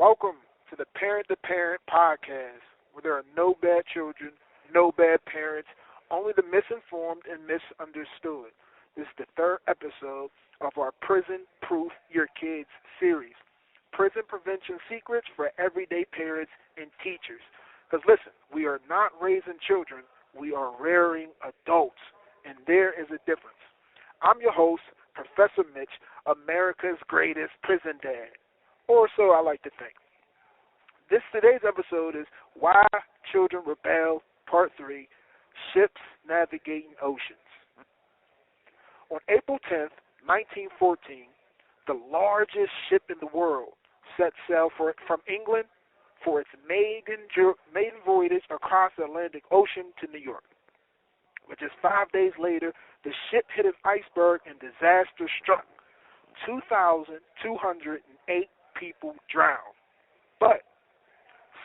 Welcome to the Parent2Parent podcast, where there are no bad children, no bad parents, only the misinformed and misunderstood. This is the third episode of our Prison Proof Your Kids series. Prison prevention secrets for everyday parents and teachers. Because listen, we are not raising children, we are rearing adults, and there is a difference. I'm your host, Professor Mitch, America's greatest prison dad, or so I like to think. Today's episode is Why Children Rebel, Part 3, Ships Navigating Oceans. On April 10th, 1914, the largest ship in the world set sail from England for its maiden voyage across the Atlantic Ocean to New York. But just 5 days later, the ship hit an iceberg and disaster struck. 2,208 people drowned, but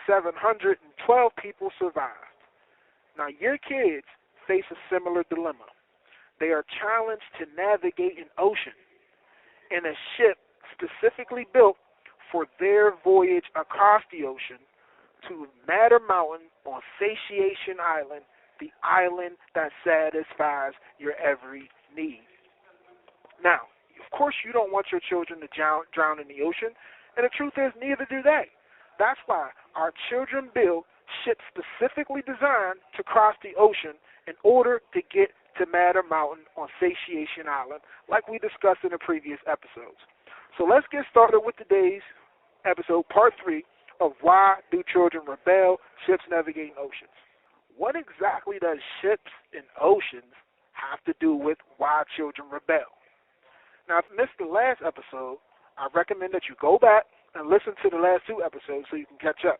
712 people survived. Now, your kids face a similar dilemma. They are challenged to navigate an ocean in a ship specifically built for their voyage across the ocean to Madder Mountain on Satiation Island, the island that satisfies your every need. Now, of course, you don't want your children to drown in the ocean, and the truth is, neither do they. That's why our children build ships specifically designed to cross the ocean in order to get to Madder Mountain on Satiation Island, like we discussed in the previous episodes. So let's get started with today's episode, Part 3 of Why Do Children Rebel, Ships Navigating Oceans. What exactly does ships and oceans have to do with why children rebel? Now, if you missed the last episode, I recommend that you go back and listen to the last two episodes so you can catch up.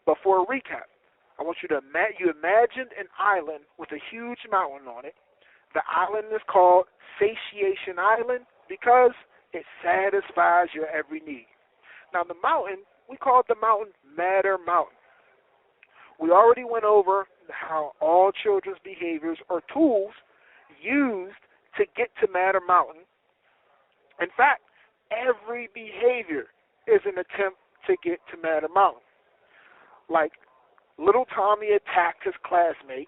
But for a recap, I want you to imagine an island with a huge mountain on it. The island is called Satiation Island because it satisfies your every need. Now, the mountain, we call it the mountain Madder Mountain. We already went over how all children's behaviors are tools used to get to Madder Mountain. In fact, every behavior is an attempt to get to Madder Mountain. Like, little Tommy attacked his classmate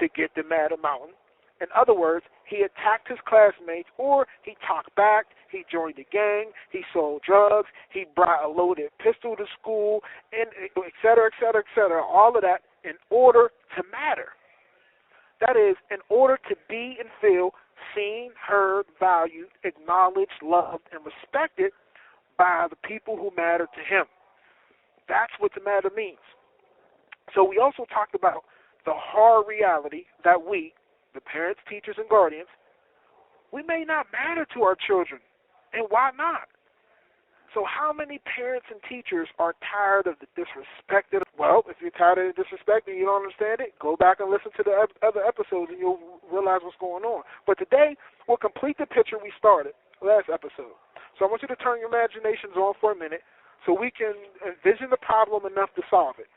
to get to Madder Mountain. In other words, he attacked his classmates, or he talked back, he joined a gang, he sold drugs, he brought a loaded pistol to school, and et cetera, et cetera, et cetera, all of that in order to matter. That is, in order to be and feel seen, heard, valued, acknowledged, loved, and respected by the people who matter to him. That's what the matter means. So we also talked about the hard reality that we, the parents, teachers, and guardians, we may not matter to our children. And why not? So how many parents and teachers are tired of the disrespect? Well, if you're tired of the disrespect and you don't understand it, go back and listen to the other episodes and you'll realize what's going on. But today, we'll complete the picture we started last episode. So I want you to turn your imaginations on for a minute so we can envision the problem enough to solve it.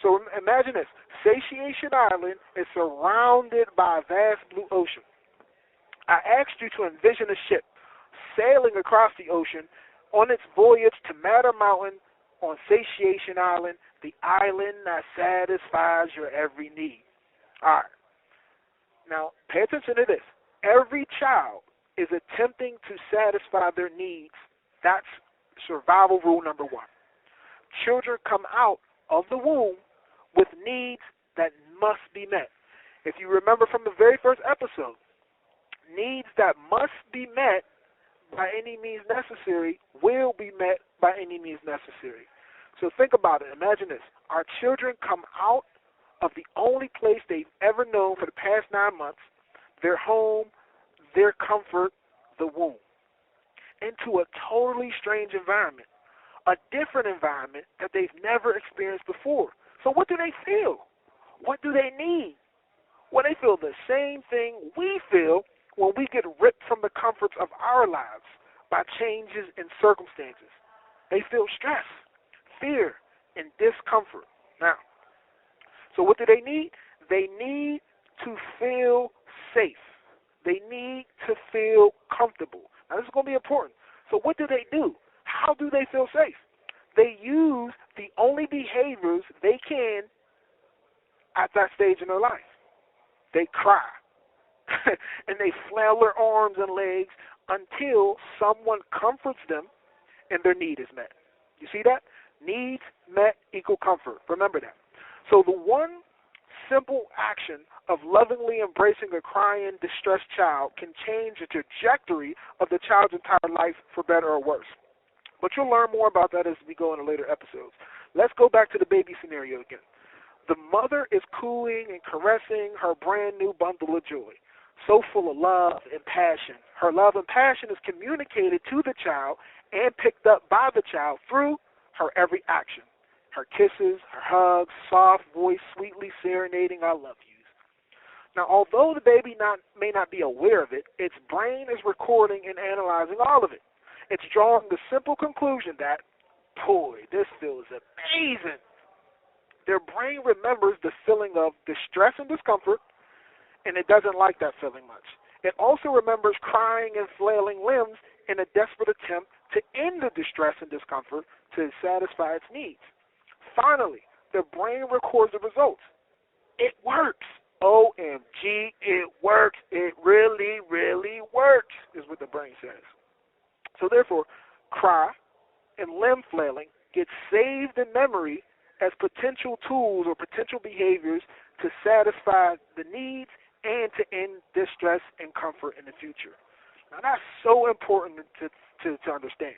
So imagine this. Satiation Island is surrounded by a vast blue ocean. I asked you to envision a ship sailing across the ocean on its voyage to Madder Mountain on Satiation Island, the island that satisfies your every need. All right. Now, pay attention to this. Every child is attempting to satisfy their needs. That's survival rule number one. Children come out of the womb with needs that must be met. If you remember from the very first episode, needs that must be met by any means necessary will be met by any means necessary. So think about it. Imagine this. Our children come out of the only place they've ever known for the past 9 months, their home, their comfort, the womb, into a totally strange environment, a different environment that they've never experienced before. So what do they feel? What do they need? Well, they feel the same thing we feel when we get ripped from the comforts of our lives by changes in circumstances. They feel stress, fear, and discomfort. Now, so what do they need? They need to feel safe. They need to feel comfortable. Now, this is going to be important. So what do? How do they feel safe? They use the only behaviors they can at that stage in their life. They cry and they flail their arms and legs until someone comforts them and their need is met. You see that? Needs met equal comfort. Remember that. So the one simple action of lovingly embracing a crying, distressed child can change the trajectory of the child's entire life for better or worse. But you'll learn more about that as we go into later episodes. Let's go back to the baby scenario again. The mother is cooing and caressing her brand new bundle of joy, so full of love and passion. Her love and passion is communicated to the child and picked up by the child through her every action. Her kisses, her hugs, soft voice sweetly serenading I love yous. Now, although the baby may not be aware of it, its brain is recording and analyzing all of it. It's drawing the simple conclusion that, boy, this feels amazing. Their brain remembers the feeling of distress and discomfort, and it doesn't like that feeling much. It also remembers crying and flailing limbs in a desperate attempt to end the distress and discomfort to satisfy its needs. Finally, the brain records the results. It works. OMG, it works. It really, really works, is what the brain says. So therefore, cry and limb flailing get saved in memory as potential tools or potential behaviors to satisfy the needs and to end distress and comfort in the future. Now that's so important to understand.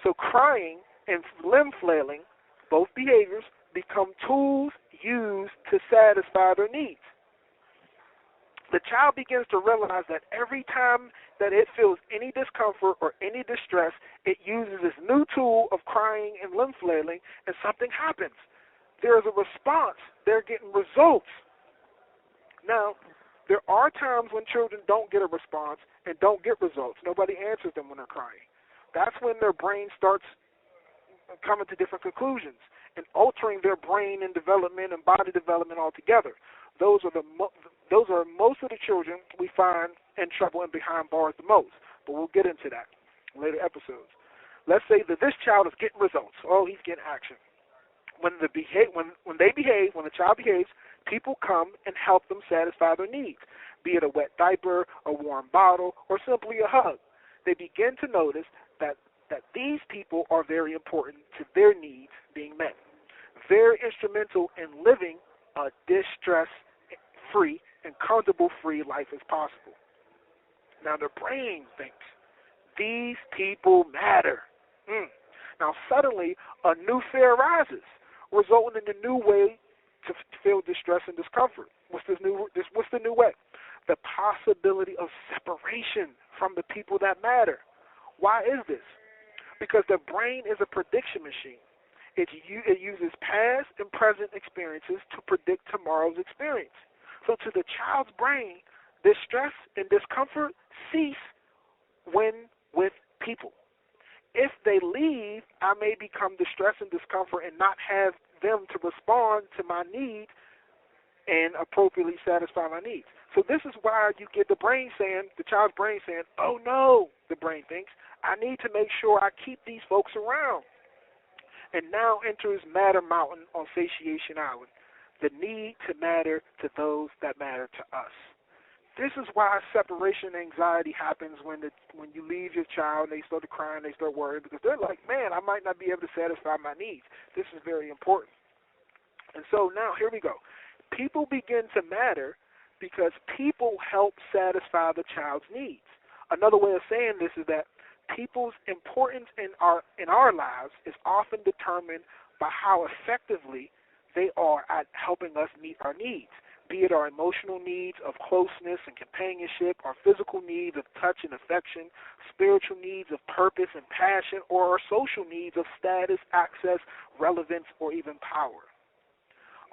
So crying and limb flailing, both behaviors, become tools used to satisfy their needs. The child begins to realize that every time that it feels any discomfort or any distress, it uses this new tool of crying and limb flailing, and something happens. There is a response. They're getting results. Now, there are times when children don't get a response and don't get results. Nobody answers them when they're crying. That's when their brain starts coming to different conclusions and altering their brain and development and body development altogether. Those are most of the children we find in trouble and behind bars the most. But we'll get into that in later episodes. Let's say that this child is getting results. Oh, he's getting action. When the child behaves, people come and help them satisfy their needs, be it a wet diaper, a warm bottle, or simply a hug. They begin to notice that these people are very important to their needs being met, very instrumental in living a distress-free and comfortable-free life as possible. Now, the brain thinks these people matter. Now, suddenly, a new fear arises, resulting in a new way to feel distress and discomfort. What's the new way? The possibility of separation from the people that matter. Why is this? Because the brain is a prediction machine. It uses past and present experiences to predict tomorrow's experience. So to the child's brain, distress and discomfort cease when with people. If they leave, I may become distressed and discomfort and not have them to respond to my needs and appropriately satisfy my needs. So this is why you get the child's brain saying, oh no, the brain thinks, I need to make sure I keep these folks around. And now enters Matter Mountain on Satiation Island, the need to matter to those that matter to us. This is why separation anxiety happens when you leave your child and they start to cry and they start worrying, because they're like, man, I might not be able to satisfy my needs. This is very important. And so now here we go. People begin to matter because people help satisfy the child's needs. Another way of saying this is that people's importance in our lives is often determined by how effectively they are at helping us meet our needs, be it our emotional needs of closeness and companionship, our physical needs of touch and affection, spiritual needs of purpose and passion, or our social needs of status, access, relevance, or even power.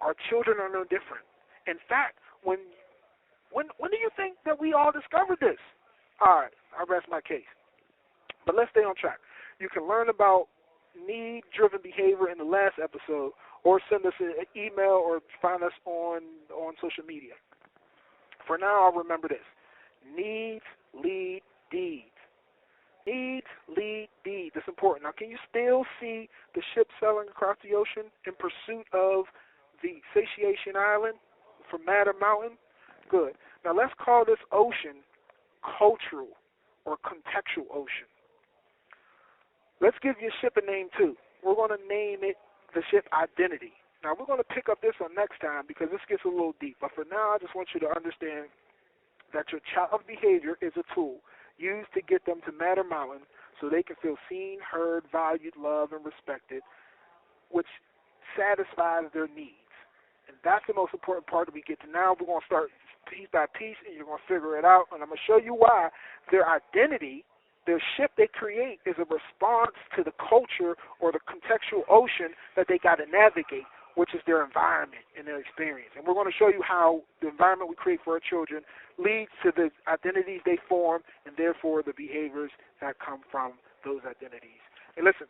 Our children are no different. In fact, when do you think that we all discovered this? All right, I rest my case. But let's stay on track. You can learn about need-driven behavior in the last episode, or send us an email or find us on social media. For now, I'll remember this. Needs lead deeds. Needs lead deeds. That's important. Now, can you still see the ship sailing across the ocean in pursuit of the Satiation Island from Matter Mountain? Good. Now, let's call this ocean cultural or contextual ocean. Let's give your ship a name, too. We're going to name it the ship Identity. Now, we're going to pick up this one next time because this gets a little deep. But for now, I just want you to understand that your child's behavior is a tool used to get them to Matter Mountain so they can feel seen, heard, valued, loved, and respected, which satisfies their needs. And that's the most important part that we get to now. We're going to start piece by piece, and you're going to figure it out. And I'm going to show you why their identity, their ship they create, is a response to the culture or the contextual ocean that they got to navigate, which is their environment and their experience. And we're going to show you how the environment we create for our children leads to the identities they form and therefore the behaviors that come from those identities. And listen,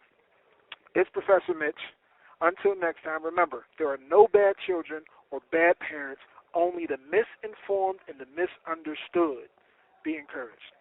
it's Professor Mitch. Until next time, remember, there are no bad children or bad parents, only the misinformed and the misunderstood. Be encouraged.